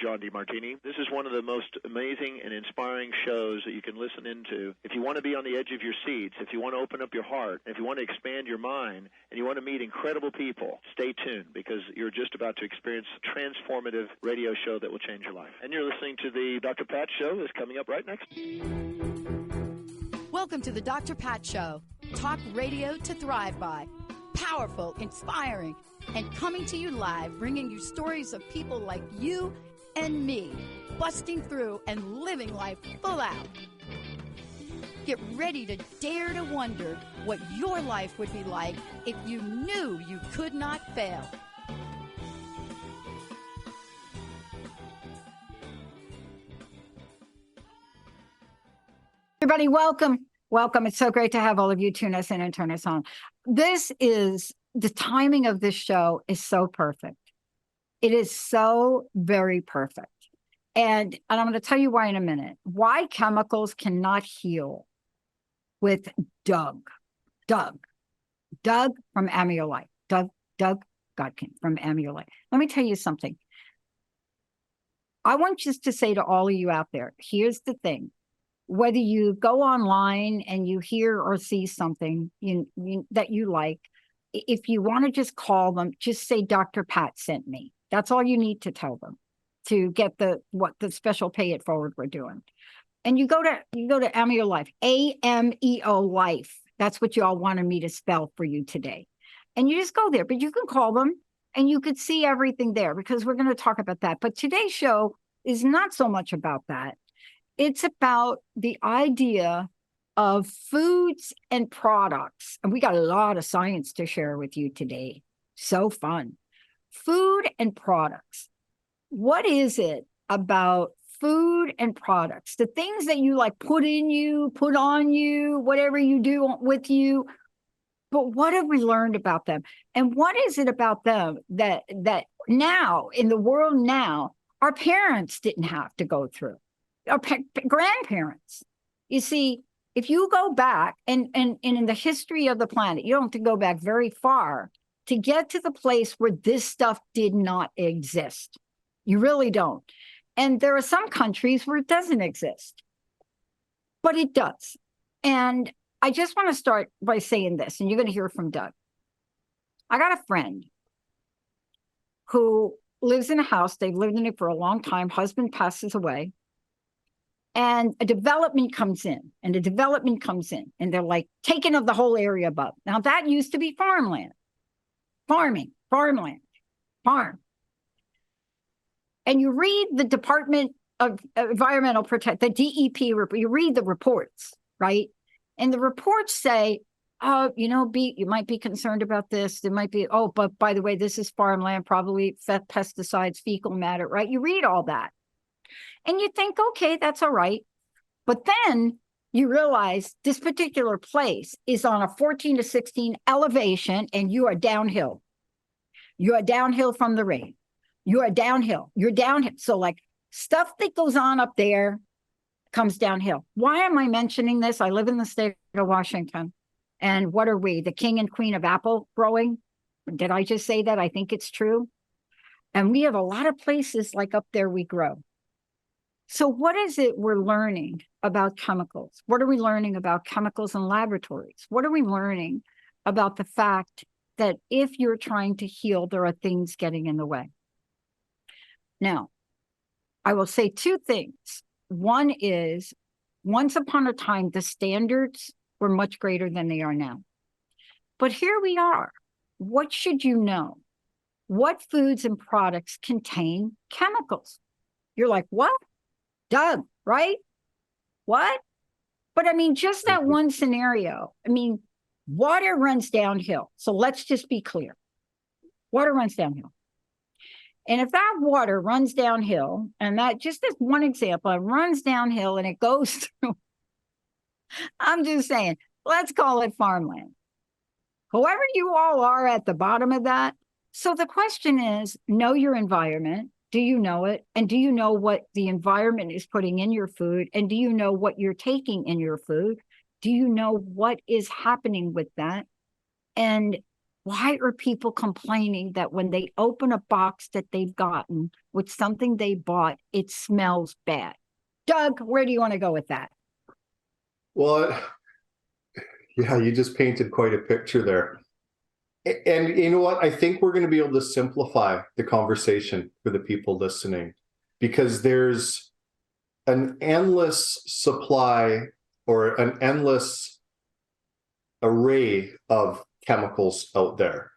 John DeMartini. This is one of the most amazing and inspiring shows that you can listen into. If you want to be on the edge of your seats, if you want to open up your heart, if you want to expand your mind, and you want to meet incredible people, stay tuned, because you're just about to experience a transformative radio show that will change your life. And you're listening to the Dr. Pat Show that's coming up right next. Welcome to the Dr. Pat Show. Talk radio to thrive by. Powerful, inspiring, and coming to you live, bringing you stories of people like you and me, busting through and living life full out. Get ready to dare to wonder what your life would be like if you knew you could not fail. Everybody, welcome. Welcome. It's so great to have all of you tune us in and turn us on. The timing of this show is so perfect. It is so very perfect. And I'm going to tell you why in a minute. Why chemicals cannot heal with Doug from Amulite. Doug Godkin from Amulite. Let me tell you something. I want just to say to all of you out there, here's the thing. Whether you go online and you hear or see something that you like, if you want to just call them, just say Dr. Pat sent me. That's all you need to tell them to get the special pay it forward we're doing. And you go to Ameo Life, AMEO Life. That's what you all wanted me to spell for you today. And you just go there, but you can call them and you could see everything there, because we're going to talk about that. But today's show is not so much about that. It's about the idea of foods and products. And we got a lot of science to share with you today. So fun. Food and products. What is it about food and products? The things that you like put in you, put on you, whatever you do with you. But what have we learned about them? And what is it about them that now, in the world now, our parents didn't have to go through? Our grandparents. You see, if you go back and in the history of the planet, you don't have to go back very far to get to the place where this stuff did not exist. You really don't. And there are some countries where it doesn't exist, but it does. And I just want to start by saying this, and you're going to hear from Doug. I got a friend who lives in a house. They've lived in it for a long time. Husband passes away. And a development comes in, and they're like taking of the whole area above. Now that used to be farmland, farming, farm. And you read the Department of Environmental Protection, the DEP report, you read the reports, right? And the reports say, oh, you might be concerned about this. There might be, oh, but by the way, this is farmland, probably pesticides, fecal matter, right? You read all that. And you think, okay, that's all right. But then you realize this particular place is on a 14 to 16 elevation, and you are downhill. You are downhill from the rain. You are downhill. You're downhill. So like stuff that goes on up there comes downhill. Why am I mentioning this? I live in the state of Washington. And what are we? The king and queen of apple growing? Did I just say that? I think it's true. And we have a lot of places like up there we grow. So what is it we're learning about chemicals? What are we learning about chemicals in laboratories? What are we learning about the fact that if you're trying to heal, there are things getting in the way? Now, I will say two things. One is, once upon a time, the standards were much greater than they are now. But here we are. What should you know? What foods and products contain chemicals? You're like, what? Doug, right? What? But I mean, just that one scenario. I mean, water runs downhill. So let's just be clear. Water runs downhill. And if that water runs downhill, and that just as one example, it runs downhill and it goes through, I'm just saying, let's call it farmland. Whoever you all are at the bottom of that. So the question is, know your environment. Do you know it? And do you know what the environment is putting in your food? And do you know what you're taking in your food? Do you know what is happening with that? And Why are people complaining that when they open a box that they've gotten with something they bought, it smells bad? Doug, where do you want to go with that? Well, yeah, you just painted quite a picture there. And you know what? I think we're going to be able to simplify the conversation for the people listening, because there's an endless supply or an endless array of chemicals out there.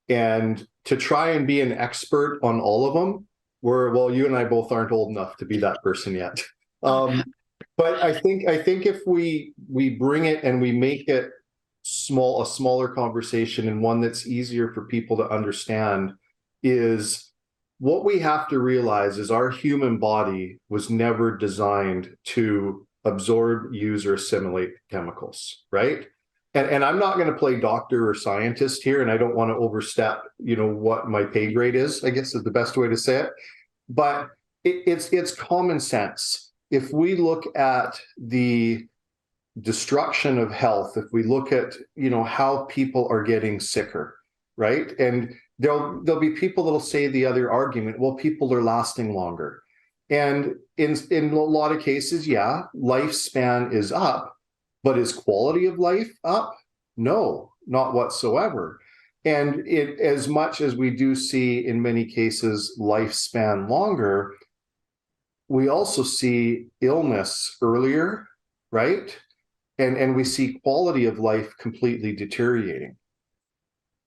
And to try and be an expert on all of them, well, you and I both aren't old enough to be that person yet. But I think if we bring it and we make it a smaller conversation, and one that's easier for people to understand, is what we have to realize is our human body was never designed to absorb, use, or assimilate chemicals, right? And I'm not going to play doctor or scientist here, and I don't want to overstep, what my pay grade is, I guess is the best way to say it. But it's common sense. If we look at the destruction of health, if we look at, how people are getting sicker, right? And there'll be people that'll say the other argument, well, people are lasting longer. And in a lot of cases, yeah, lifespan is up, but is quality of life up? No, not whatsoever. And as much as we do see in many cases lifespan longer, we also see illness earlier, right? And we see quality of life completely deteriorating.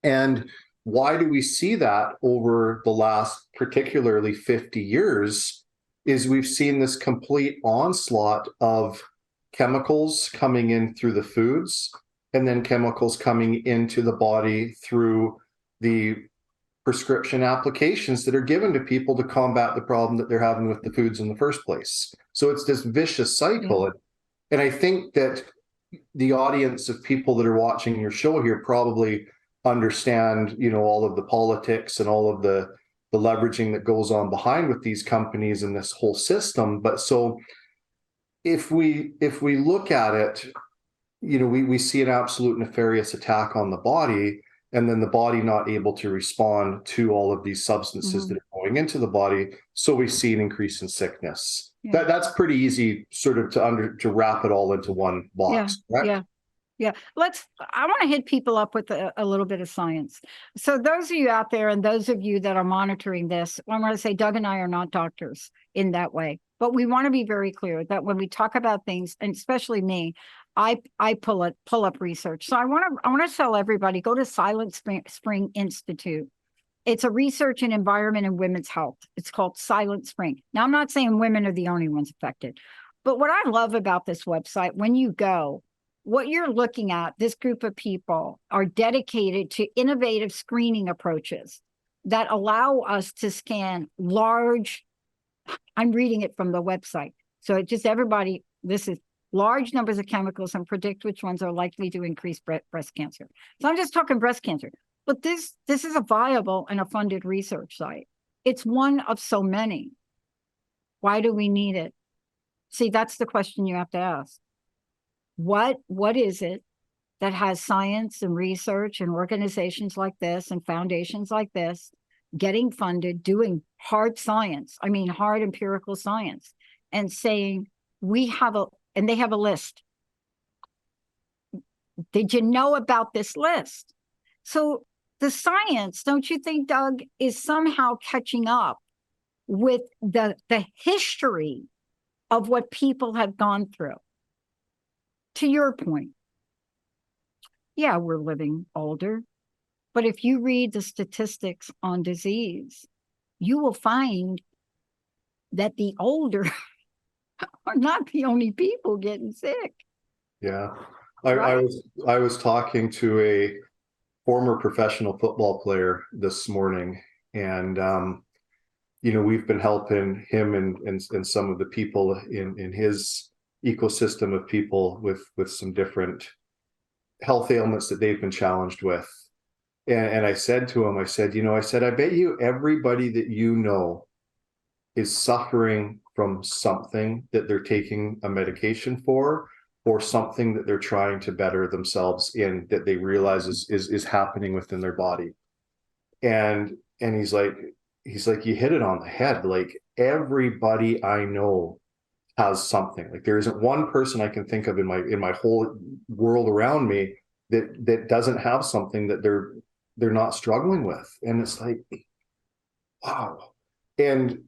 And why do we see that over the last particularly 50 years is we've seen this complete onslaught of chemicals coming in through the foods, and then chemicals coming into the body through the prescription applications that are given to people to combat the problem that they're having with the foods in the first place. So it's this vicious cycle. Yeah. And I think that the audience of people that are watching your show here probably understand, all of the politics and all of the leveraging that goes on behind with these companies and this whole system. But so if we look at it, we see an absolute nefarious attack on the body, and then the body not able to respond to all of these substances that are going into the body. So we see an increase in sickness. Yeah. That's pretty easy sort of to wrap it all into one box. Yeah. Right? Yeah. I want to hit people up with a little bit of science. So those of you out there and those of you that are monitoring this, I want to say Doug and I are not doctors in that way, but we want to be very clear that when we talk about things, and especially me, I pull up research. So I want to tell everybody, go to Silent Spring Institute. It's a research in environment and women's health. It's called Silent Spring. Now, I'm not saying women are the only ones affected, but what I love about this website, when you go, what you're looking at, this group of people are dedicated to innovative screening approaches that allow us to scan large, I'm reading it from the website. So just everybody, this is large numbers of chemicals and predict which ones are likely to increase breast cancer. So I'm just talking breast cancer. But this is a viable and a funded research site. It's one of so many. Why do we need it? See, that's the question you have to ask. What is it that has science and research and organizations like this and foundations like this getting funded, doing hard science, hard empirical science, and saying and they have a list. Did you know about this list? So the science, don't you think, Doug, is somehow catching up with the history of what people have gone through? To your point, yeah, we're living older, but if you read the statistics on disease, you will find that the older are not the only people getting sick. Yeah. I was talking to a former professional football player this morning, and we've been helping him and some of the people in his ecosystem of people with some different health ailments that they've been challenged with. And I said to him, I bet you everybody that is suffering from something that they're taking a medication for, or something that they're trying to better themselves in, that they realize is happening within their body. And he's like, you hit it on the head. Like, everybody I know has something. Like, there isn't one person I can think of in my whole world around me that doesn't have something that they're not struggling with. And it's like, wow. And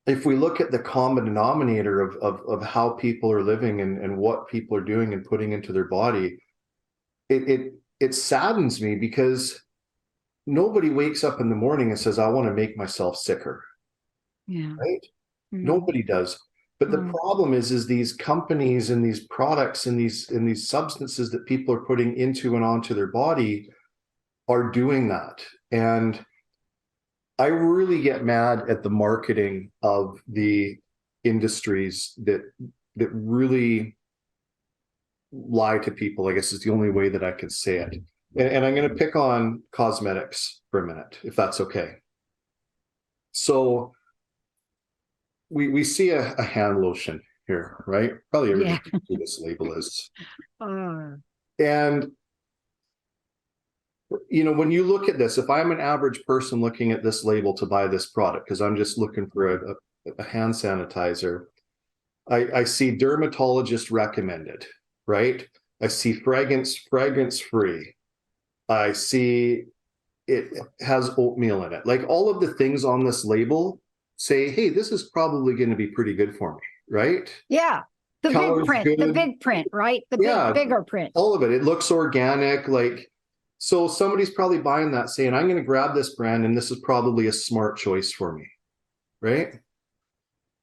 if we look at the common denominator of how people are living and what people are doing and putting into their body, it saddens me, because nobody wakes up in the morning and says, I want to make myself sicker. Yeah. Right? Mm-hmm. Nobody does. But the problem is these companies and these products and these substances that people are putting into and onto their body are doing that. And I really get mad at the marketing of the industries that really lie to people, I guess is the only way that I can say it. And I'm going to pick on cosmetics for a minute, if that's okay. So we see a hand lotion here, right? Probably everybody knows who this label is. And when you look at this, if I'm an average person looking at this label to buy this product, because I'm just looking for a hand sanitizer, I see dermatologist recommended, right? I see fragrance free. I see it has oatmeal in it. Like, all of the things on this label say, hey, this is probably going to be pretty good for me, right? Yeah. The big print, right? Bigger print. All of it. It looks organic. Like, so somebody's probably buying that saying, I'm going to grab this brand and this is probably a smart choice for me, right?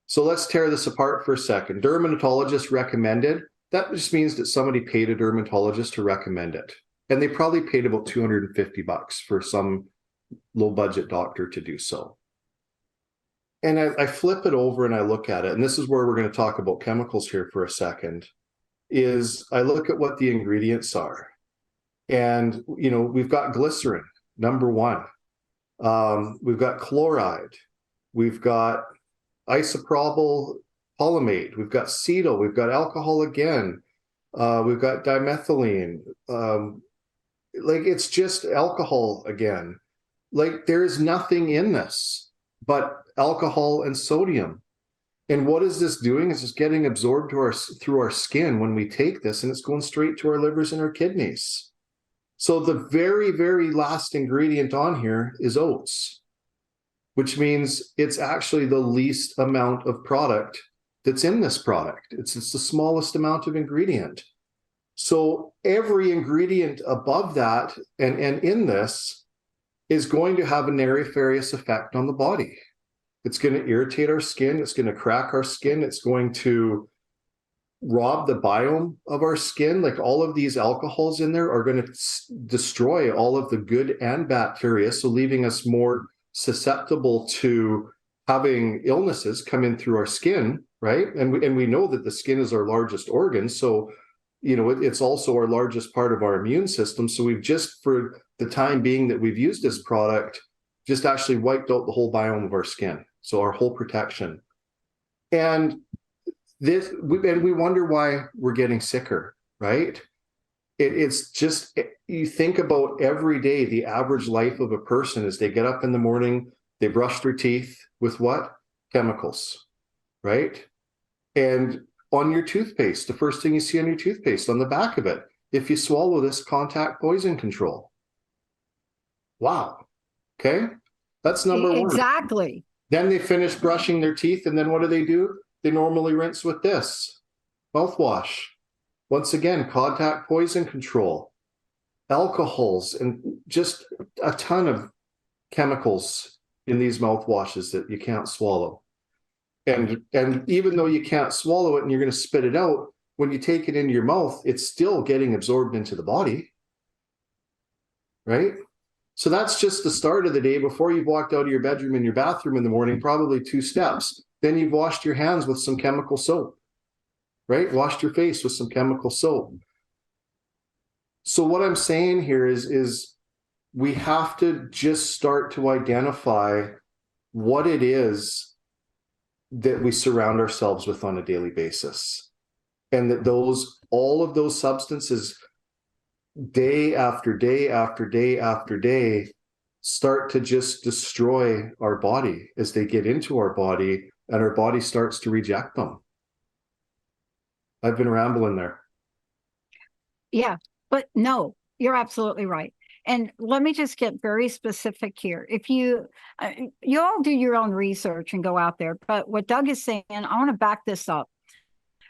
So let's tear this apart for a second. Dermatologist recommended. That just means that somebody paid a dermatologist to recommend it. And they probably paid about $250 for some low budget doctor to do so. And I flip it over and I look at it, and this is where we're going to talk about chemicals here for a second, is I look at what the ingredients are. And, we've got glycerin, number one. We've got chloride. We've got isopropyl palmate. We've got cetyl. We've got alcohol again. We've got dimethylene. Like, it's just alcohol again. Like, there's nothing in this but alcohol and sodium. And what is this doing? Is it's getting absorbed through our skin when we take this, and it's going straight to our livers and our kidneys. So the very, very last ingredient on here is oats, which means it's actually the least amount of product that's in this product. It's the smallest amount of ingredient. So every ingredient above that and in this is going to have a nefarious effect on the body. It's going to irritate our skin. It's going to crack our skin. It's going to rob the biome of our skin. Like, all of these alcohols in there are going to destroy all of the good and bacteria, so leaving us more susceptible to having illnesses come in through our skin, right? And we know that the skin is our largest organ. So, it's also our largest part of our immune system. So we've just, for the time being that we've used this product, just actually wiped out the whole biome of our skin. So our whole protection. And we wonder why we're getting sicker, right? It's just, you think about every day, the average life of a person is they get up in the morning, they brush their teeth with what? Chemicals, right? And on your toothpaste, the first thing you see on your toothpaste, on the back of it, if you swallow this, contact poison control. Wow. Okay. That's number one. Exactly. Then they finish brushing their teeth, and then what do? They normally rinse with this mouthwash. Once again, contact poison control, alcohols, and just a ton of chemicals in these mouthwashes that you can't swallow. And even though you can't swallow it and you're going to spit it out, when you take it into your mouth, it's still getting absorbed into the body, right? So that's just the start of the day. Before you've walked out of your bedroom and your bathroom in the morning, probably 2 steps. Then you've washed your hands with some chemical soap, right? Washed your face with some chemical soap. So what I'm saying here is we have to just start to identify what it is that we surround ourselves with on a daily basis. And that all of those substances, day after day after day after day, start to just destroy our body as they get into our body, and our body starts to reject them. I've been rambling there. Yeah, but no, you're absolutely right. And let me just get very specific here. If you all do your own research and go out there, but what Doug is saying, I want to back this up.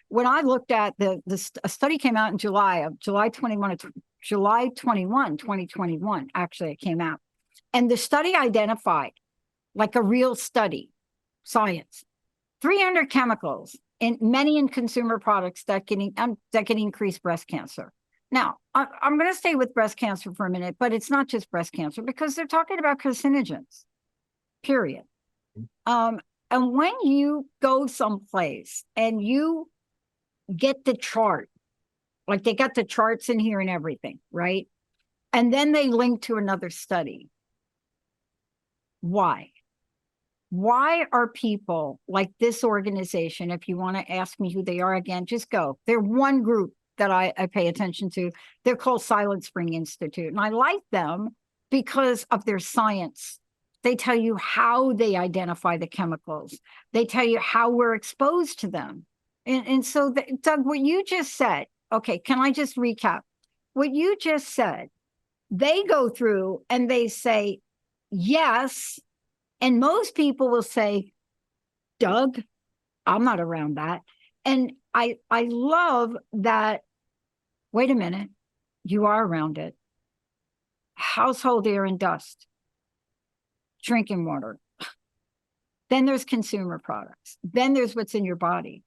When I looked at a study came out in July 21, 2021, actually it came out. And the study identified, like a real study, science, 300 chemicals in many in consumer products that can increase breast cancer. Now, I'm going to stay with breast cancer for a minute, but it's not just breast cancer, because they're talking about carcinogens, period. And when you go someplace and you get the chart, like they got the charts in here and everything, right? And then they link to another study. Why? Why are people like this organization, if you want to ask me who they are again, just go. They're one group that I pay attention to. They're called Silent Spring Institute. And I like them because of their science. They tell you how they identify the chemicals. They tell you how we're exposed to them. And so, Doug, what you just said, okay, can I just recap? What you just said, they go through and they say, yes. And most people will say, Doug, I'm not around that. And I love that. Wait a minute, you are around it. Household air and dust, drinking water. Then there's consumer products. Then there's what's in your body.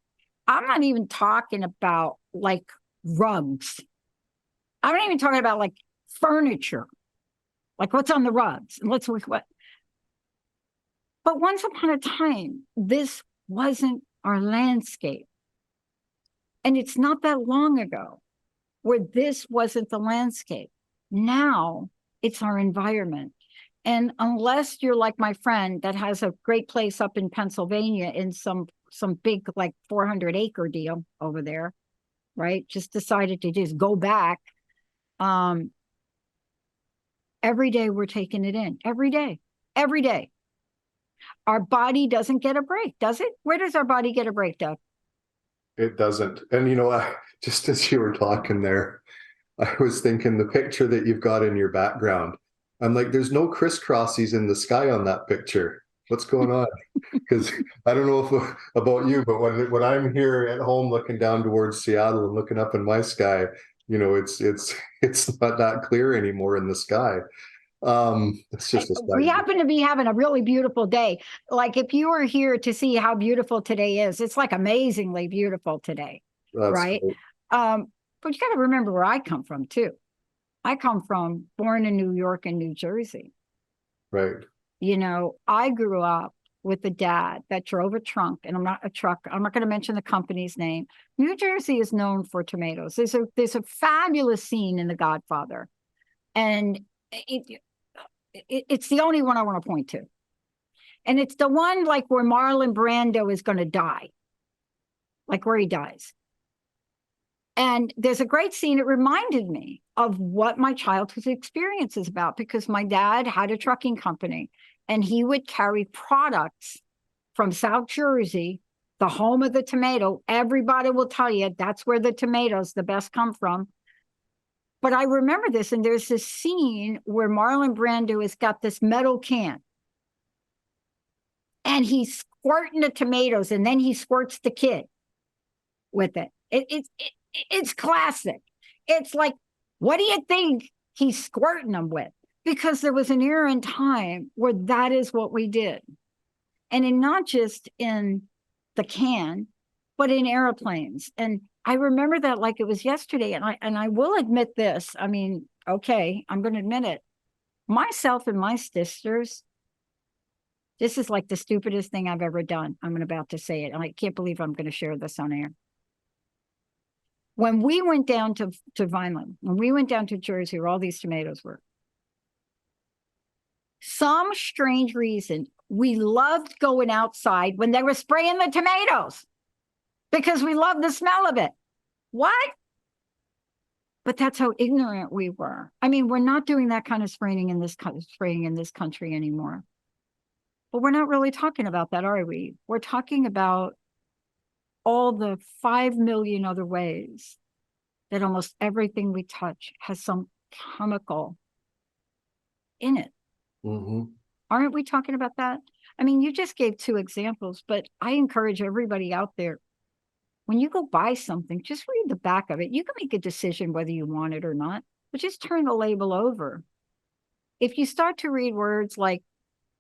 I'm not even talking about like rugs. I'm not even talking about like furniture, like what's on the rugs. And let's look what. But once upon a time, this wasn't our landscape. And it's not that long ago where this wasn't the landscape. Now it's our environment. And unless you're like my friend that has a great place up in Pennsylvania in some big like 400-acre deal over there, right? Just decided to just go back. Every day we're taking it in. Every day. Our body doesn't get a break, does it? Where does our body get a break, Doug? It doesn't. And just as you were talking there, I was thinking the picture that you've got in your background. I'm like, there's no crisscrossies in the sky on that picture. What's going on? Because I don't know about you, but when I'm here at home looking down towards Seattle and looking up in my sky, it's not that clear anymore in the sky. It's just we happen to be having a really beautiful day. Like if you were here to see how beautiful today is, it's like amazingly beautiful today. That's right. Great. But you got to remember where I come from too. I come from born in New York and New Jersey. Right. I grew up with a dad that drove a trunk, and I'm not going to mention the company's name. New Jersey is known for tomatoes. There's a fabulous scene in The Godfather, and it's the only one I want to point to. And it's the one like where Marlon Brando is going to die, like where he dies. And there's a great scene. It reminded me of what my childhood experience is about, because my dad had a trucking company and he would carry products from South Jersey, the home of the tomato. Everybody will tell you that's where the tomatoes, the best, come from. But I remember this, and there's this scene where Marlon Brando has got this metal can and he's squirting the tomatoes, and then he squirts the kid with it. It's classic. It's like, what do you think he's squirting them with? Because there was an era in time where that is what we did. And not just in the can, but in airplanes. And I remember that like it was yesterday. And I will admit this. I mean, okay, I'm going to admit it. Myself and my sisters, this is like the stupidest thing I've ever done. I'm about to say it. And I can't believe I'm going to share this on air. When we went down to Vineland, when we went down to Jersey, where all these tomatoes were, some strange reason, we loved going outside when they were spraying the tomatoes because we loved the smell of it. What? But that's how ignorant we were. I mean, we're not doing that kind of spraying in this country anymore. But we're not really talking about that, are we? We're talking about all the 5 million other ways that almost everything we touch has some chemical in it. Mm-hmm. Aren't we talking about that? I mean, you just gave 2 examples, but I encourage everybody out there, when you go buy something, just read the back of it. You can make a decision whether you want it or not, but just turn the label over. If you start to read words like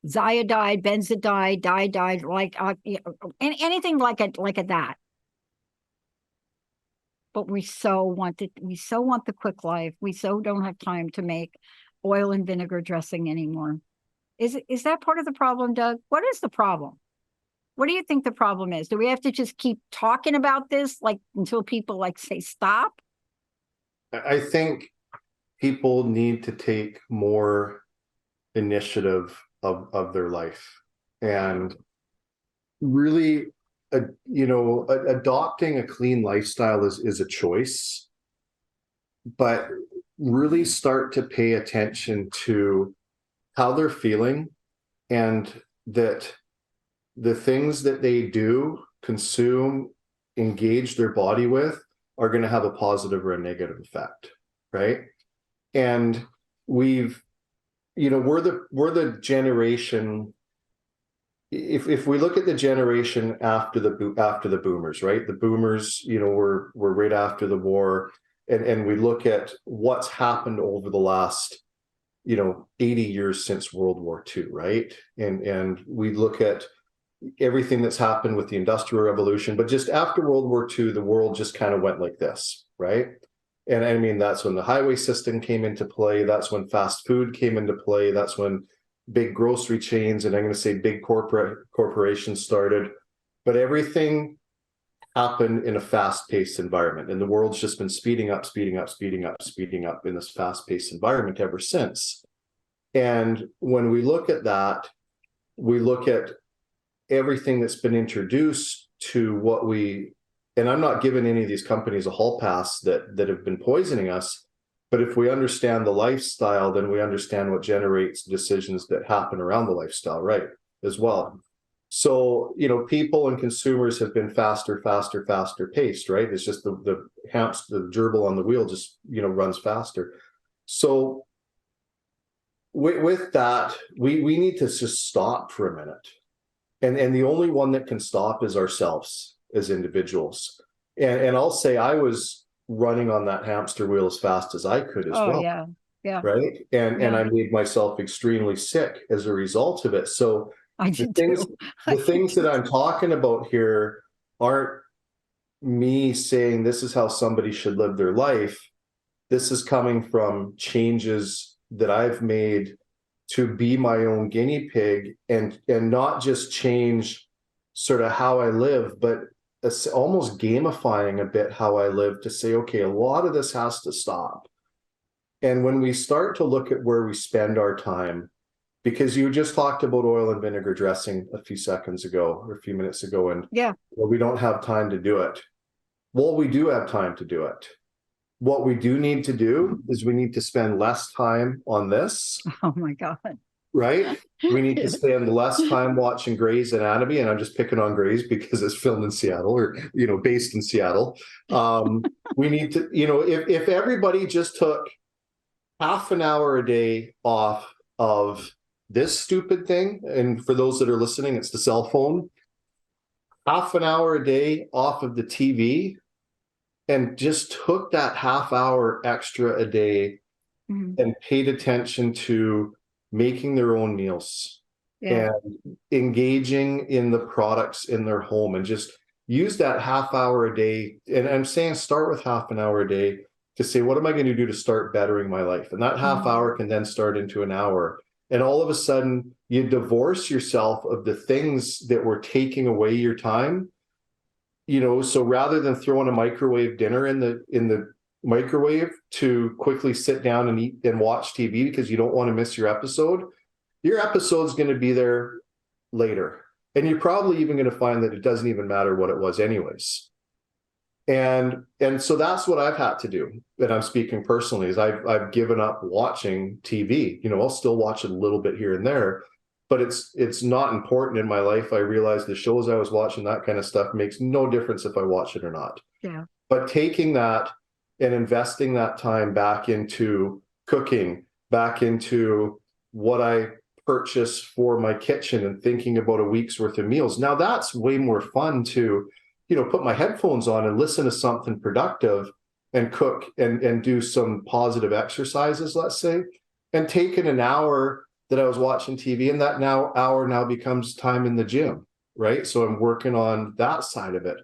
Ziadide, benzidide, diide, like anything like that. But we so want the quick life. We so don't have time to make oil and vinegar dressing anymore. Is that part of the problem, Doug? What is the problem? What do you think the problem is? Do we have to just keep talking about this like until people like say stop? I think people need to take more initiative of their life, and really adopting a clean lifestyle is a choice, but really start to pay attention to how they're feeling, and that the things that they do, consume, engage their body with are going to have a positive or a negative effect, right? And we're the generation. If we look at the generation after the boomers, right? The boomers, were right after the war, and we look at what's happened over the last 80 years since World War II, right? And we look at everything that's happened with the Industrial Revolution, but just after World War II, the world just kind of went like this, right? And I mean, that's when the highway system came into play. That's when fast food came into play. That's when big grocery chains, and I'm going to say big corporations started. But everything happened in a fast-paced environment, and the world's just been speeding up in this fast-paced environment ever since. And when we look at that, we look at everything that's been introduced to and I'm not giving any of these companies a hall pass that have been poisoning us, but if we understand the lifestyle, then we understand what generates decisions that happen around the lifestyle, right, as well. So, people and consumers have been faster paced, right? It's just the gerbil on the wheel just, runs faster. So with that, we need to just stop for a minute. And the only one that can stop is ourselves as individuals. And I'll say I was running on that hamster wheel as fast as I could as well. Yeah. Right. And I made myself extremely sick as a result of it. So the things that I'm talking about here aren't me saying this is how somebody should live their life. This is coming from changes that I've made to be my own guinea pig, and not just change sort of how I live, but almost gamifying a bit how I live, to say, okay, a lot of this has to stop. And when we start to look at where we spend our time, because you just talked about oil and vinegar dressing a few seconds ago or a few minutes ago, and we don't have time to do it. Well, we do have time to do it. What we do need to do is we need to spend less time on this. Oh my God. Right? We need to spend less time watching Grey's Anatomy, and I'm just picking on Grey's because it's filmed in Seattle, or based in Seattle. We need to, if everybody just took half an hour a day off of this stupid thing, and for those that are listening, it's the cell phone, half an hour a day off of the TV, and just took that half hour extra a day and paid attention to making their own meals and engaging in the products in their home, and just use that half hour a day. And I'm saying start with half an hour a day to say, what am I going to do to start bettering my life? And that half hour can then start into an hour. And all of a sudden you divorce yourself of the things that were taking away your time. So rather than throwing a microwave dinner in the microwave to quickly sit down and eat and watch TV because you don't want to miss your episode's going to be there later. And you're probably even going to find that it doesn't even matter what it was anyways. And so that's what I've had to do. And I'm speaking personally, is I've given up watching TV. I'll still watch it a little bit here and there, but it's not important in my life. I realized the shows I was watching, that kind of stuff, makes no difference if I watch it or not. Yeah. But taking that and investing that time back into cooking, back into what I purchase for my kitchen, and thinking about a week's worth of meals. Now that's way more fun to, put my headphones on and listen to something productive and cook and do some positive exercises, let's say, and taking an hour that I was watching TV, and that hour now becomes time in the gym, right? So I'm working on that side of it.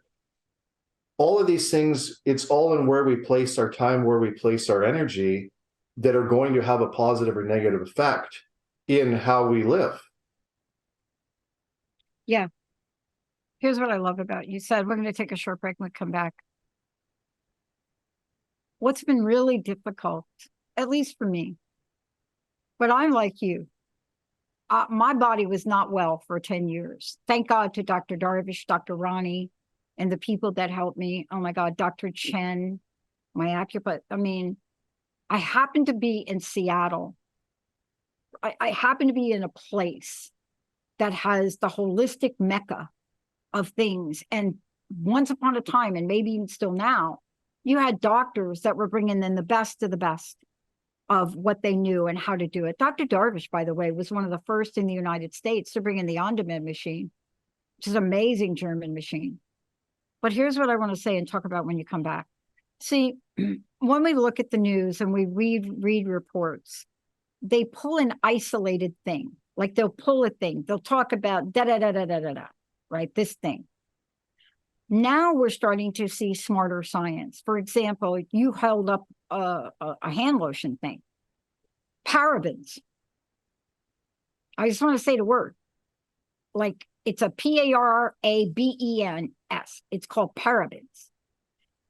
All of these things, it's all in where we place our time, where we place our energy, that are going to have a positive or negative effect in how we live. Yeah. Here's what I love about you. You said we're going to take a short break and we'll come back. What's been really difficult, at least for me, but I'm like you. My body was not well for 10 years. Thank God to Dr. Darvish, Dr. Ronnie, and the people that helped me. Oh my God, Dr. Chen, my acupuncturist. I mean, I happened to be in Seattle. I happen to be in a place that has the holistic mecca of things. And once upon a time, and maybe even still now, you had doctors that were bringing in the best of the best of what they knew and how to do it. Dr. Darvish, by the way, was one of the first in the United States to bring in the on-demand machine, which is an amazing German machine. But here's what I want to say and talk about when you come back. See, when we look at the news and we read reports, they pull an isolated thing. Like they'll pull a thing. They'll talk about da-da-da-da-da-da-da, right? This thing. Now we're starting to see smarter science. For example, you held up a hand lotion thing. Parabens. I just want to say the word. Like it's a Parabens. It's called parabens.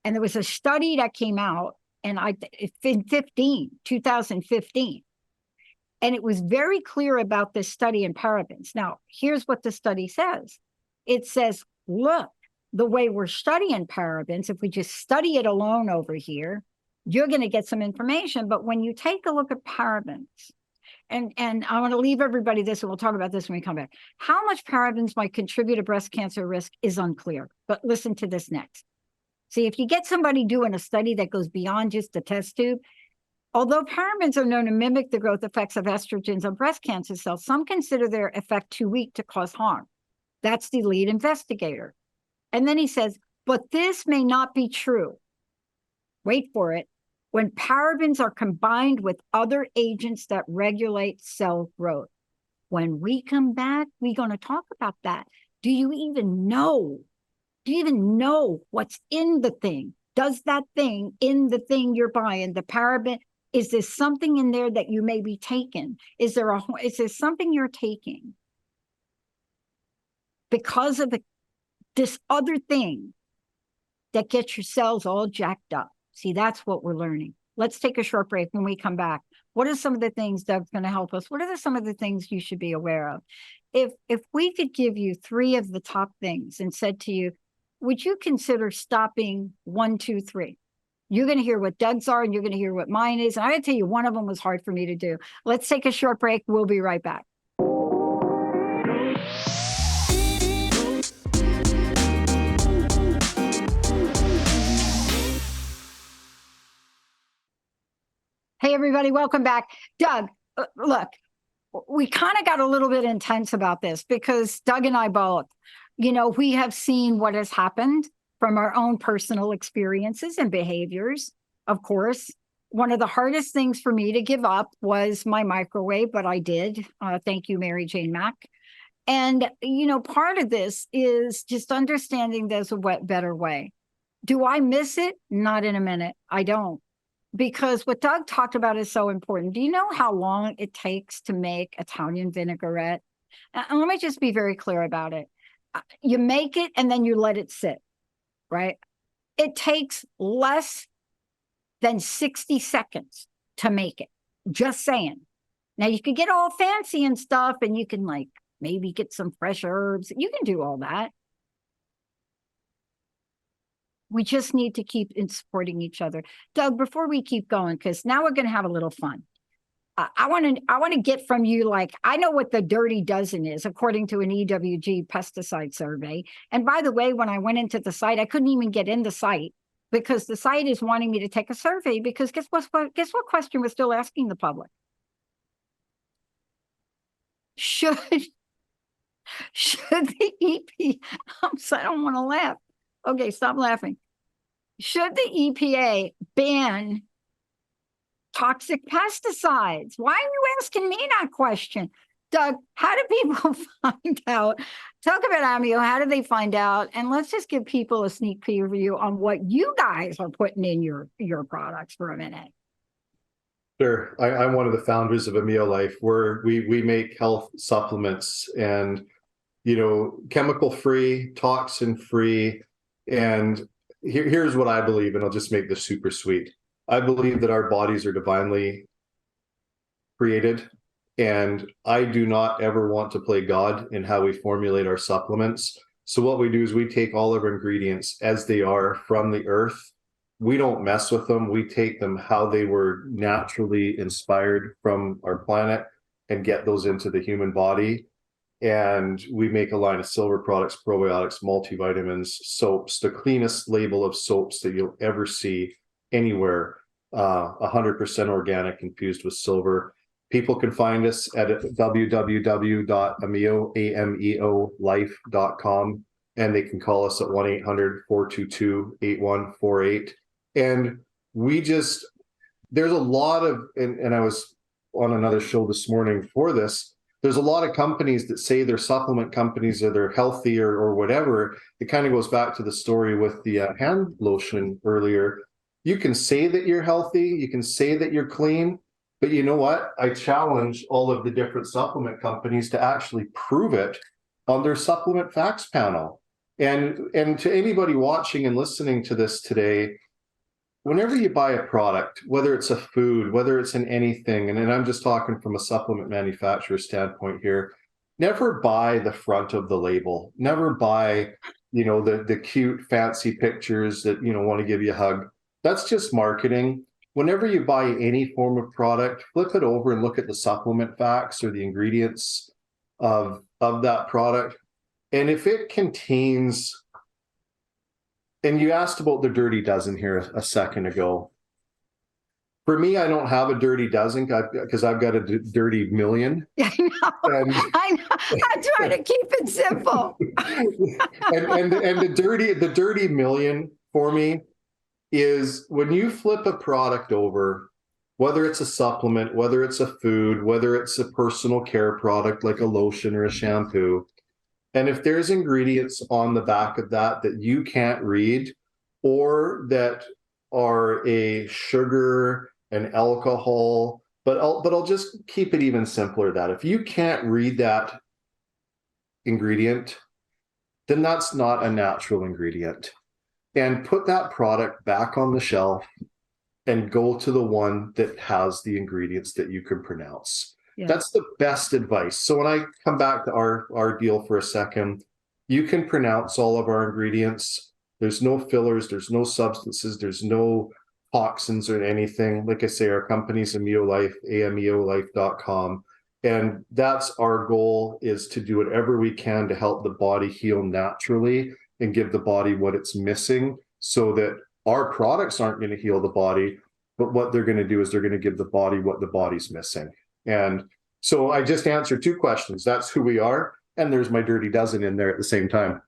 And there was a study that came out in 2015. And it was very clear about this study in parabens. Now, here's what the study says. It says, look, the way we're studying parabens, if we just study it alone over here, you're going to get some information. But when you take a look at parabens, and I want to leave everybody this, and we'll talk about this when we come back. How much parabens might contribute to breast cancer risk is unclear. But listen to this next. See, if you get somebody doing a study that goes beyond just the test tube, although parabens are known to mimic the growth effects of estrogens on breast cancer cells, some consider their effect too weak to cause harm. That's the lead investigator. And then he says, but this may not be true. Wait for it. When parabens are combined with other agents that regulate cell growth. When we come back, we're going to talk about that. Do you even know? Do you even know what's in the thing? Does that thing in the thing you're buying, the paraben, is there something in there that you may be taking? Is there something you're taking because of this other thing that gets your cells all jacked up? See, that's what we're learning. Let's take a short break. When we come back, what are some of the things Doug's going to help us? What are some of the things you should be aware of? If we could give you 3 of the top things and said to you, would you consider stopping 1, 2, 3? You're going to hear what Doug's are, and you're going to hear what mine is. And I got to tell you, one of them was hard for me to do. Let's take a short break. We'll be right back. Hey, everybody, welcome back. Doug, look, we kind of got a little bit intense about this because Doug and I both, we have seen what has happened from our own personal experiences and behaviors. Of course, one of the hardest things for me to give up was my microwave, but I did. Thank you, Mary Jane Mack. And, part of this is just understanding there's a better way. Do I miss it? Not in a minute. I don't. Because what Doug talked about is so important. Do you know how long it takes to make Italian vinaigrette? And let me just be very clear about it. You make it and then you let it sit, right? It takes less than 60 seconds to make it. Just saying. Now, you could get all fancy and stuff, and you can maybe get some fresh herbs. You can do all that. We just need to keep supporting each other. Doug, before we keep going, because now we're going to have a little fun. I want to get from you, like, I know what the dirty dozen is, according to an EWG pesticide survey. And by the way, when I went into the site, I couldn't even get in the site because the site is wanting me to take a survey, because guess what question we're still asking the public? Should the EP, I don't want to laugh. Okay, stop laughing. Should the EPA ban toxic pesticides? Why are you asking me that question? Doug, how do people find out? Talk about Amio. How do they find out? And let's just give people a sneak preview on what you guys are putting in your products for a minute. Sure. I'm one of the founders of Amio Life, where we make health supplements and, chemical free, toxin free. And here's what I believe, and I'll just make this super sweet. I believe that our bodies are divinely created, and I do not ever want to play God in how we formulate our supplements. So what we do is we take all of our ingredients as they are from the earth. We don't mess with them. We take them how they were naturally inspired from our planet and get those into the human body. And we make a line of silver products, probiotics, multivitamins, soaps, the cleanest label of soaps that you'll ever see anywhere, 100% organic, infused with silver. People can find us at www.ameolife.com, and they can call us at 1-800-422-8148. And there's a lot of, and I was on another show this morning for this, there's a lot of companies that say they're supplement companies or they're healthy or whatever. It kind of goes back to the story with the hand lotion earlier. You can say that you're healthy, you can say that you're clean, but you know what? I challenge all of the different supplement companies to actually prove it on their supplement facts panel. And to anybody watching and listening to this today, whenever you buy a product, whether it's a food, whether it's in anything, and I'm just talking from a supplement manufacturer standpoint here, never buy the front of the label. Never buy, the cute, fancy pictures that, want to give you a hug. That's just marketing. Whenever you buy any form of product, flip it over and look at the supplement facts or the ingredients of that product. And if it contains, and you asked about the dirty dozen here a second ago. For me, I don't have a dirty dozen because I've got a dirty million. I know. I know. I'm trying to keep it simple. and the dirty million for me is when you flip a product over, whether it's a supplement, whether it's a food, whether it's a personal care product like a lotion or a shampoo, and if there's ingredients on the back of that you can't read, or that are a sugar, an alcohol, but I'll just keep it even simpler, that if you can't read that ingredient, then that's not a natural ingredient. And put that product back on the shelf and go to the one that has the ingredients that you can pronounce. Yeah. That's the best advice. So when I come back to our deal for a second, you can pronounce all of our ingredients. There's no fillers, there's no substances, there's no toxins or anything. Like I say, our company's Amio Life, ameolife.com. And that's our goal, is to do whatever we can to help the body heal naturally and give the body what it's missing, so that our products aren't going to heal the body, but what they're going to do is they're going to give the body what the body's missing. And so I just answered two questions. That's who we are. And there's my dirty dozen in there at the same time.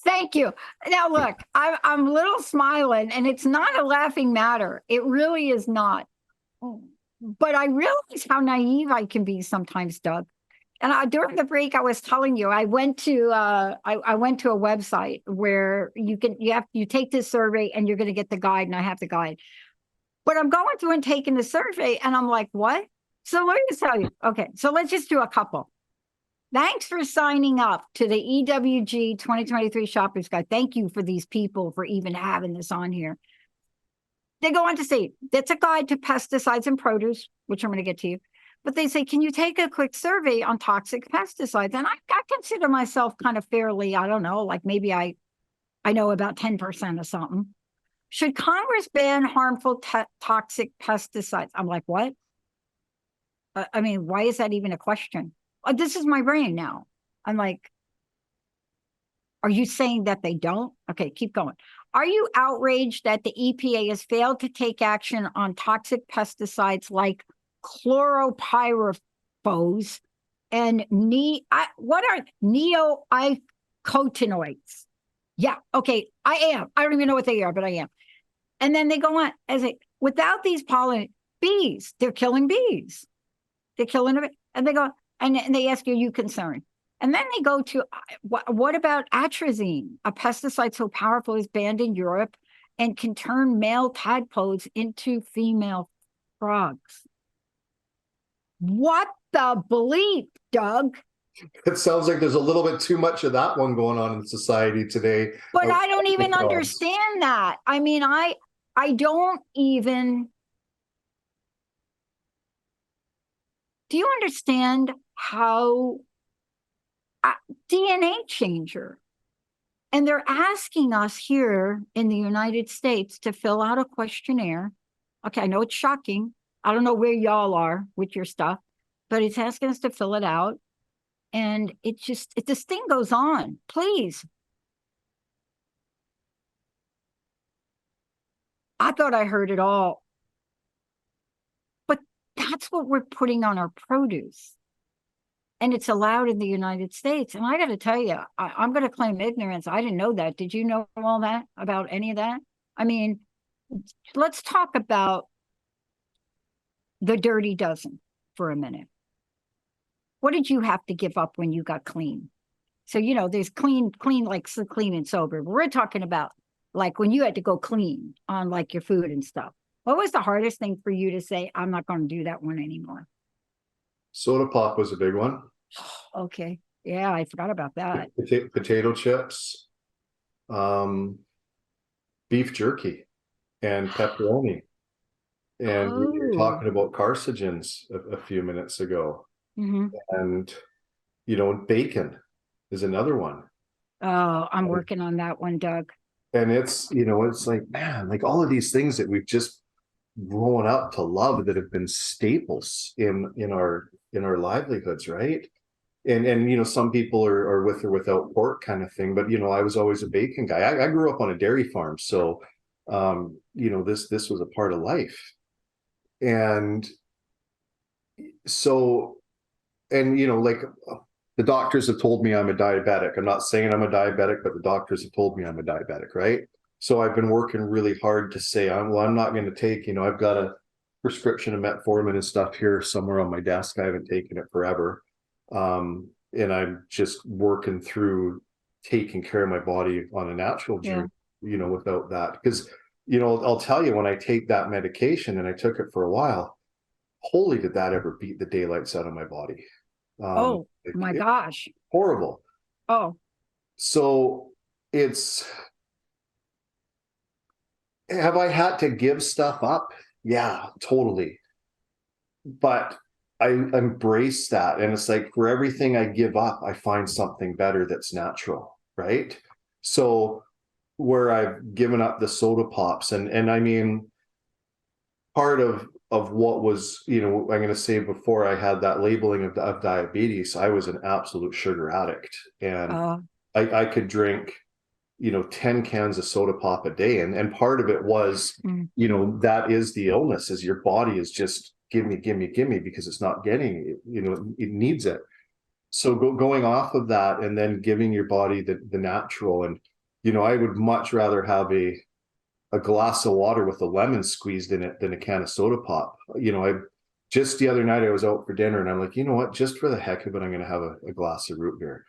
Thank you. Now, look, I'm a little smiling, and it's not a laughing matter. It really is not. But I realize how naive I can be sometimes, Doug. And during the break, I was telling you, I went to a website where you take this survey and you're going to get the guide, and I have the guide. But I'm going through and taking the survey, and I'm like, what? So let me tell you. Okay, so let's just do a couple. Thanks for signing up to the EWG 2023 Shoppers Guide. Thank you for these people for even having this on here. They go on to say, that's a guide to pesticides and produce, which I'm going to get to you. But they say, can you take a quick survey on toxic pesticides? And I consider myself kind of fairly, I don't know, like maybe I I know about 10% of something. Should Congress ban harmful toxic pesticides? I'm like, what? I mean, why is that even a question? This is my brain now. I'm like, are you saying that they don't? Okay, keep going. Are you outraged that the EPA has failed to take action on toxic pesticides like chloropyrifos and what are neonicotinoids? Yeah, okay, I am. I don't even know what they are, but I am. And then they go on as without these pollen, bees, they're killing bees. They're killing them. And they go, and they ask you, are you concerned? And then they go to, what about atrazine, a pesticide so powerful is banned in Europe and can turn male tadpoles into female frogs? What the bleep, Doug? It sounds like there's a little bit too much of that one going on in society today. But I don't even understand that. I mean, I don't even. Do you understand how DNA changer? And they're asking us here in the United States to fill out a questionnaire. Okay, I know it's shocking. I don't know where y'all are with your stuff, but it's asking us to fill it out. And this thing goes on. Please. I thought I heard it all. But that's what we're putting on our produce. And it's allowed in the United States. And I got to tell you, I'm going to claim ignorance. I didn't know that. Did you know all that about any of that? I mean, let's talk about the dirty dozen for a minute. What did you have to give up when you got clean? So, there's clean, like so clean and sober. But we're talking about like when you had to go clean on like your food and stuff. What was the hardest thing for you to say, I'm not going to do that one anymore? Soda pop was a big one. Okay. Yeah, I forgot about that. Potato chips, beef jerky, and pepperoni. And we were talking about carcinogens a few minutes ago. Mm-hmm. And, bacon is another one. Oh, I'm working on that one, Doug. And it's, it's like, man, like all of these things that we've just grown up to love that have been staples in our livelihoods, right? And some people are with or without pork kind of thing, but I was always a bacon guy. I grew up on a dairy farm, so this was a part of life. And so, like the doctors have told me I'm a diabetic. I'm not saying I'm a diabetic, but the doctors have told me I'm a diabetic, right? So I've been working really hard to say, I'm not going to take, I've got a prescription of metformin and stuff here somewhere on my desk. I haven't taken it forever. And I'm just working through taking care of my body on a natural journey, without that. Because, I'll tell you, when I take that medication, and I took it for a while, holy, did that ever beat the daylights out of my body. My gosh. Horrible. Oh. So have I had to give stuff up? Yeah, totally. But I embrace that. And it's like, for everything I give up, I find something better that's natural, right? So where I've given up the soda pops, and I mean, part of what was, I'm going to say, before I had that labeling of diabetes, I was an absolute sugar addict. And I could drink 10 cans of soda pop a day. And part of it was, that is the illness, is your body is just give me, because it's not getting, it needs it. So going off of that and then giving your body the natural. And, I would much rather have a glass of water with a lemon squeezed in it than a can of soda pop. Just the other night I was out for dinner and I'm like, you know what, just for the heck of it, I'm going to have a glass of root beer.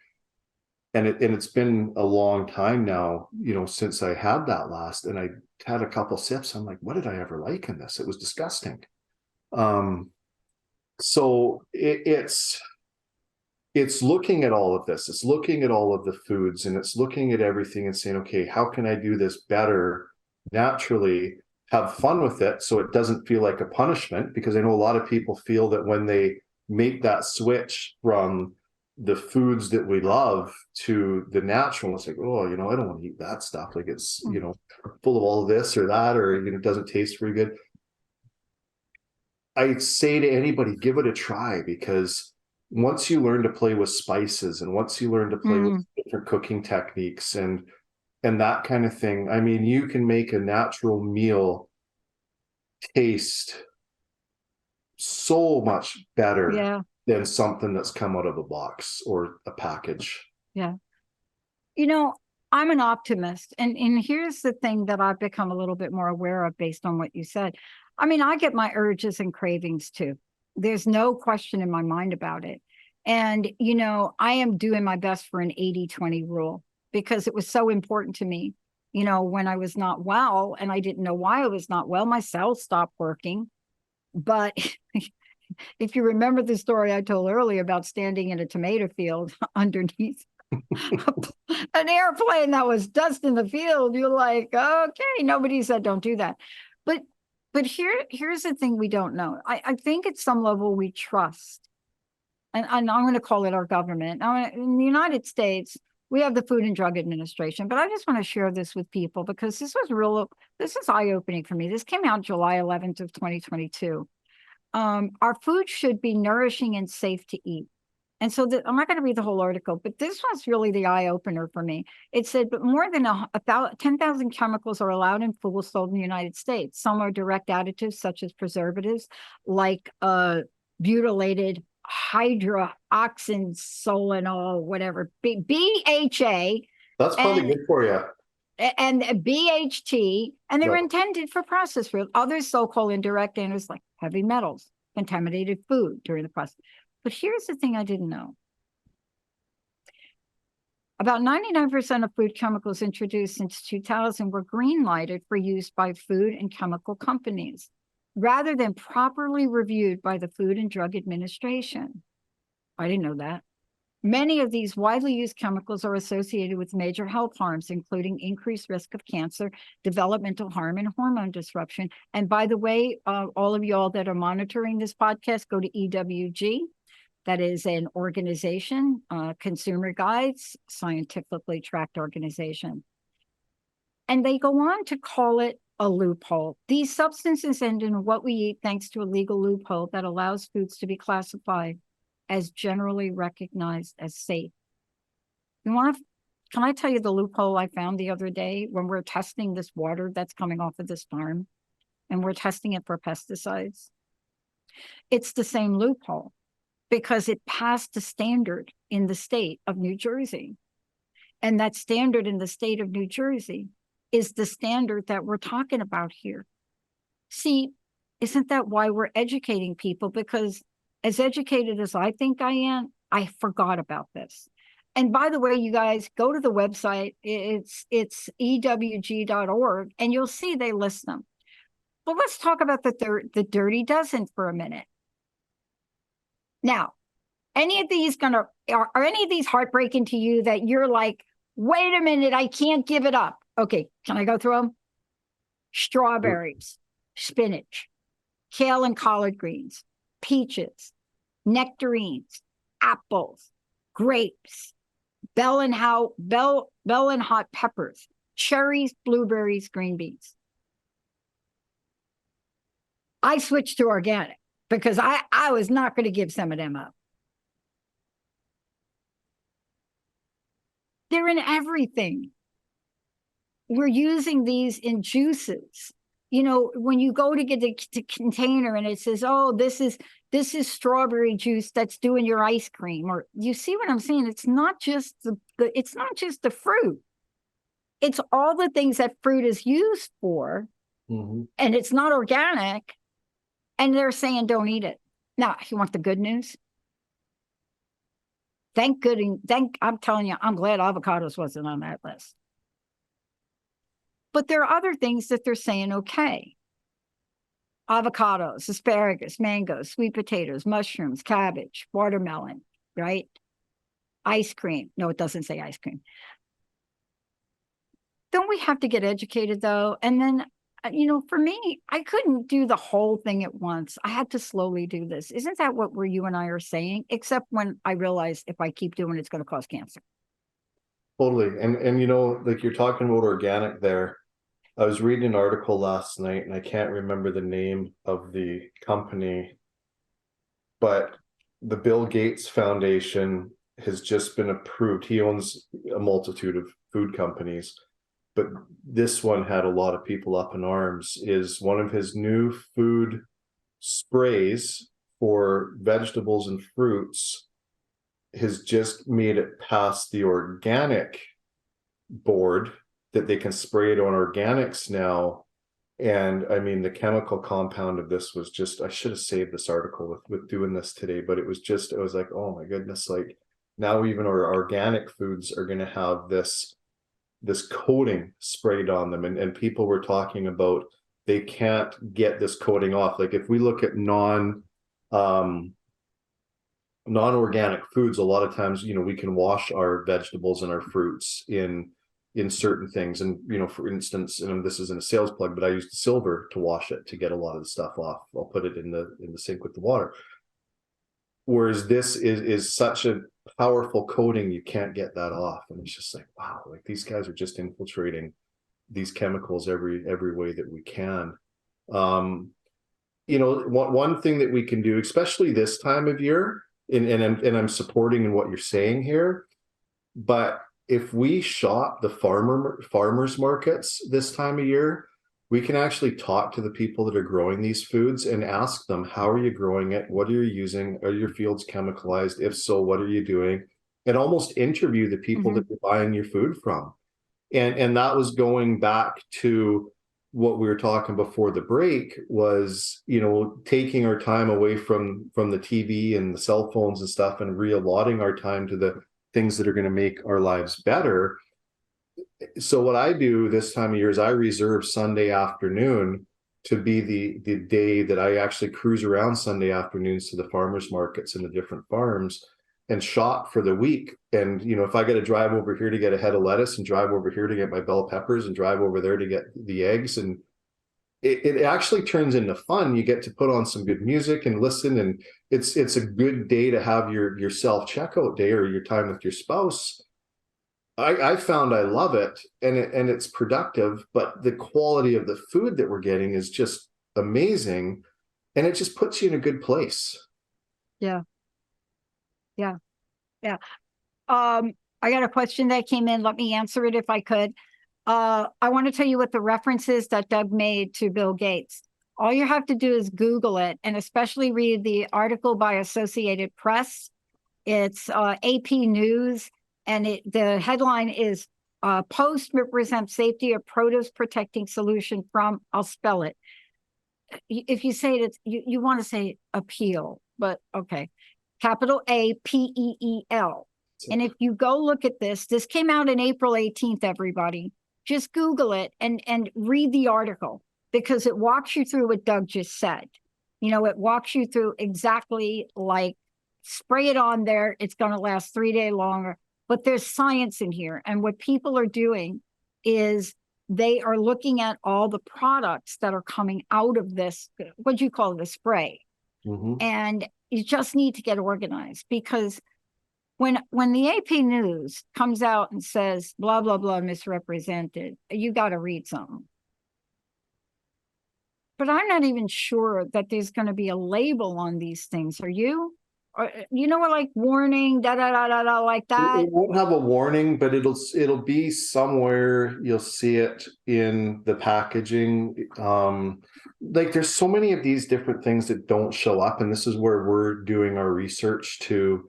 And it's been a long time now, since I had that last, and I had a couple sips. I'm like, what did I ever like in this? It was disgusting. So it's looking at all of this. It's looking at all of the foods, and it's looking at everything and saying, okay, how can I do this better, naturally, have fun with it so it doesn't feel like a punishment? Because I know a lot of people feel that when they make that switch from the foods that we love to the natural. It's like, oh, I don't want to eat that stuff. Like it's, full of all of this or that, or, it doesn't taste very good. I say to anybody, give it a try, because once you learn to play with spices and once you learn to play with different cooking techniques and that kind of thing, I mean, you can make a natural meal taste so much better than something that's come out of a box or a package. Yeah. I'm an optimist. And here's the thing that I've become a little bit more aware of based on what you said. I mean, I get my urges and cravings too. There's no question in my mind about it. And, I am doing my best for an 80-20 rule, because it was so important to me. When I was not well and I didn't know why I was not well, my cells stopped working. But if you remember the story I told earlier about standing in a tomato field underneath an airplane that was dust in the field, you're like, okay, nobody said don't do that. But here's the thing we don't know. I think at some level we trust. And I'm going to call it our government. Now, in the United States, we have the Food and Drug Administration, but I just want to share this with people because this is eye-opening for me. This came out July 11th of 2022. Our food should be nourishing and safe to eat. And so I'm not going to read the whole article, but this was really the eye-opener for me. It said, but more than 10,000 chemicals are allowed in foods sold in the United States. Some are direct additives, such as preservatives, like butylated hydroxysolanol, whatever, BHA. That's probably good for you. And BHT, and they're intended for processed food. Others so-called indirect additives like heavy metals, contaminated food during the process. But here's the thing I didn't know. About 99% of food chemicals introduced since 2000 were green-lighted for use by food and chemical companies, rather than properly reviewed by the Food and Drug Administration. I didn't know that. Many of these widely used chemicals are associated with major health harms, including increased risk of cancer, developmental harm, and hormone disruption. And by the way, all of y'all that are monitoring this podcast, go to EWG. That is an organization, Consumer Guides, scientifically tracked organization. And they go on to call it a loophole. These substances end in what we eat thanks to a legal loophole that allows foods to be classified as generally recognized as safe. Can I tell you the loophole I found the other day when we're testing this water that's coming off of this farm and we're testing it for pesticides? It's the same loophole because it passed a standard in the state of New Jersey. And that standard in the state of New Jersey is the standard that we're talking about here. See, isn't that why we're educating people? Because as educated as I think I am, I forgot about this. And by the way, you guys, go to the website. It's ewg.org, and you'll see they list them. But let's talk about the dirty dozen for a minute. Now, are any of these heartbreaking to you that you're like, wait a minute, I can't give it up? Okay, can I go through them? Strawberries, spinach, kale and collard greens, peaches, nectarines, apples, grapes, bell and hot peppers, cherries, blueberries, green beans. I switched to organic because I was not going to give some of them up. They're in everything. We're using these in juices. When you go to get the container and it says, oh, this is strawberry juice that's doing your ice cream, or you see what I'm saying? It's not just it's not just the fruit. It's all the things that fruit is used for, and it's not organic. And they're saying don't eat it. Now, you want the good news? I'm telling you, I'm glad avocados wasn't on that list. But there are other things that they're saying, okay. Avocados, asparagus, mangoes, sweet potatoes, mushrooms, cabbage, watermelon, right? Ice cream. No, it doesn't say ice cream. Don't we have to get educated though? And then for me, I couldn't do the whole thing at once. I had to slowly do this. Isn't that what you and I are saying? Except when I realized if I keep doing it, it's going to cause cancer. Totally. And like you're talking about organic there. I was reading an article last night and I can't remember the name of the company, but the Bill Gates Foundation has just been approved. He owns a multitude of food companies, but this one had a lot of people up in arms. Is one of his new food sprays for vegetables and fruits has just made it past the organic board that they can spray it on organics now. And I mean, the chemical compound of this was just, I should have saved this article with doing this today, but it was like, oh my goodness, like now even our organic foods are going to have this coating sprayed on them. And people were talking about they can't get this coating off. Like if we look at non-organic foods, a lot of times, we can wash our vegetables and our fruits in certain things. And, for instance, and this isn't a sales plug, but I used silver to wash it to get a lot of the stuff off. I'll put it in the sink with the water. Whereas this is such a powerful coating, you can't get that off. And it's just like, wow, like these guys are just infiltrating these chemicals every way that we can. One thing that we can do, especially this time of year, and I'm supporting in what you're saying here, but if we shop the farmers markets this time of year, we can actually talk to the people that are growing these foods and ask them, how are you growing it? What are you using? Are your fields chemicalized? If so, what are you doing? And almost interview the people that you're buying your food from. And that was going back to what we were talking before the break was, taking our time away from the TV and the cell phones and stuff and reallotting our time to the things that are going to make our lives better. So what I do this time of year is I reserve Sunday afternoon to be the day that I actually cruise around Sunday afternoons to the farmers markets and the different farms and shop for the week. And, if I got to drive over here to get a head of lettuce and drive over here to get my bell peppers and drive over there to get the eggs, and it actually turns into fun. You get to put on some good music and listen, and it's a good day to have your self-checkout day or your time with your spouse. I found I love it, and it's productive, but the quality of the food that we're getting is just amazing, and it just puts you in a good place. Yeah. I got a question that came in. Let me answer it if I could. I want to tell you what the reference is that Doug made to Bill Gates. All you have to do is Google it, and especially read the article by Associated Press. It's AP News, and the headline is Post represents safety of produce protecting solution from, I'll spell it. If you say it, you want to say appeal, but okay. Capital APEEL. And if you go look at this came out in April 18th, everybody. Just Google it and read the article, because it walks you through what Doug just said. It walks you through exactly like spray it on there. It's going to last 3 days longer, but there's science in here. And what people are doing is they are looking at all the products that are coming out of this, what do you call it, the spray. And you just need to get organized, because when the AP News comes out and says, blah, blah, blah, misrepresented, you got to read something. But I'm not even sure that there's going to be a label on these things. Are you? Or, like warning, da-da-da-da-da, like that? It won't have a warning, but it'll be somewhere. You'll see it in the packaging. Like there's so many of these different things that don't show up. And this is where we're doing our research to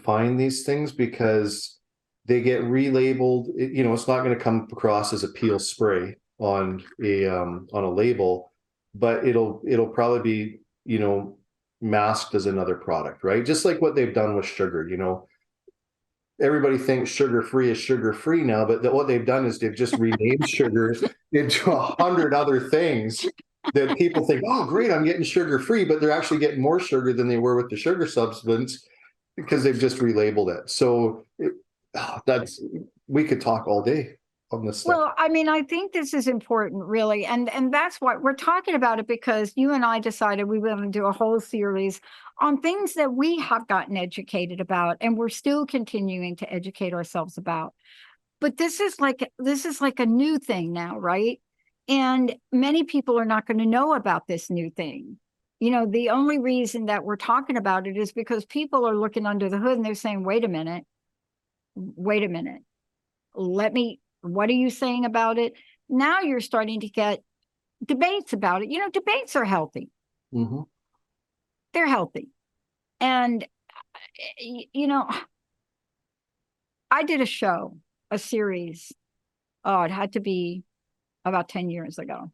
find these things, because they get relabeled. It's not going to come across as a peel spray on a label, but it'll probably be, masked as another product, right? Just like what they've done with sugar. Everybody thinks sugar-free is sugar-free now, but what they've done is they've just renamed sugar into 100 other things that people think, oh, great, I'm getting sugar-free, but they're actually getting more sugar than they were with the sugar substance, because they've just relabeled it. So we could talk all day on this stuff? Well, I mean, I think this is important, really. And that's why we're talking about it, because you and I decided we were going to do a whole series on things that we have gotten educated about, and we're still continuing to educate ourselves about. But this is like a new thing now, right? And many people are not going to know about this new thing. You know, the only reason that we're talking about it is because people are looking under the hood and they're saying, wait a minute, what are you saying about it? Now you're starting to get debates about it. You know, debates are healthy. Mm-hmm. They're healthy. And, you know, I did a series. Oh, it had to be about 10 years ago,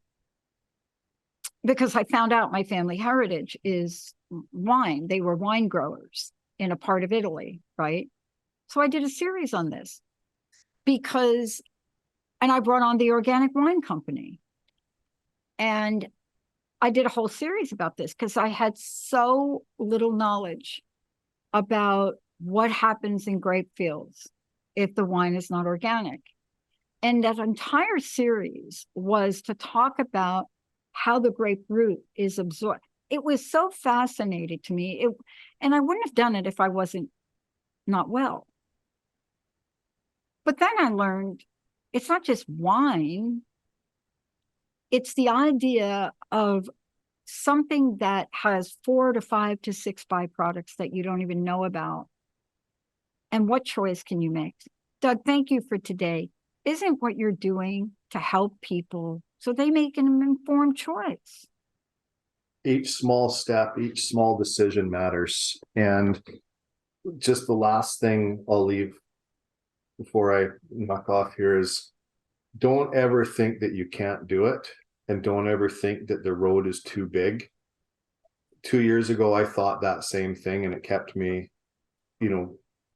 because I found out my family heritage is wine. They were wine growers in a part of Italy, right? So I did a series on this and I brought on the Organic Wine Company. And I did a whole series about this because I had so little knowledge about what happens in grape fields if the wine is not organic. And that entire series was to talk about how the grape root is absorbed. It was so fascinating to me. And I wouldn't have done it if I wasn't not well. But then I learned it's not just wine. It's the idea of something that has 4 to 5 to 6 byproducts that you don't even know about. And what choice can you make? Doug, thank you for today. Isn't what you're doing to help people so they make an informed choice? Each small step, each small decision matters. And just the last thing I'll leave before I knock off here is, don't ever think that you can't do it, and don't ever think that the road is too big. 2 years ago, I thought that same thing, and it kept me,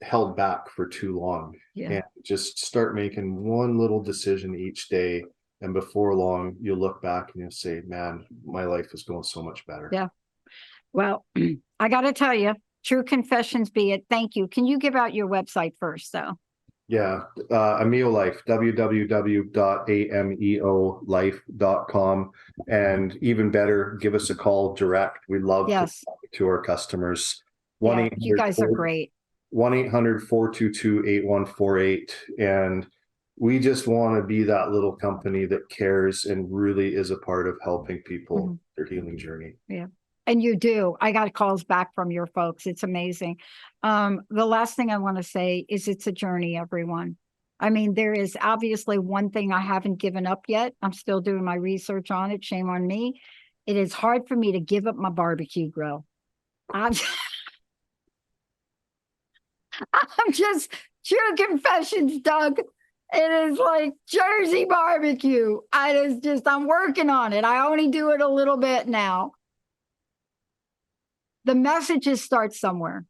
held back for too long. Yeah. And just start making one little decision each day. And before long, you'll look back and you'll say, man, my life is going so much better. Yeah. Well, I got to tell you, true confessions be it. Thank you. Can you give out your website first, though? Yeah. Ameolife, www.ameolife.com. And even better, give us a call direct. We love to talk to our customers. You guys are great. 1-800-422-8148. And we just want to be that little company that cares and really is a part of helping people their healing journey. Yeah. And you do. I got calls back from your folks. It's amazing. The last thing I want to say is it's a journey, everyone. I mean, there is obviously one thing I haven't given up yet. I'm still doing my research on it. Shame on me. It is hard for me to give up my barbecue grill. I'm just true confessions, Doug. It is like Jersey barbecue. I'm working on it. I only do it a little bit now. The messages start somewhere.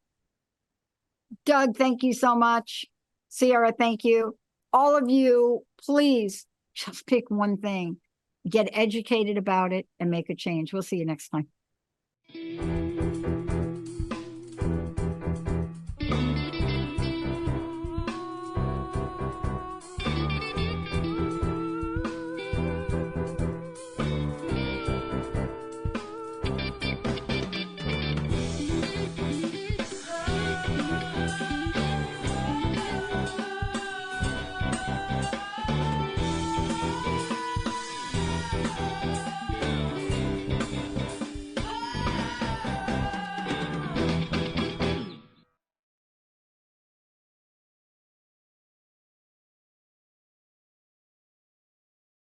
Doug, thank you so much. Sierra, thank you. All of you, please just pick one thing, get educated about it, and make a change. We'll see you next time.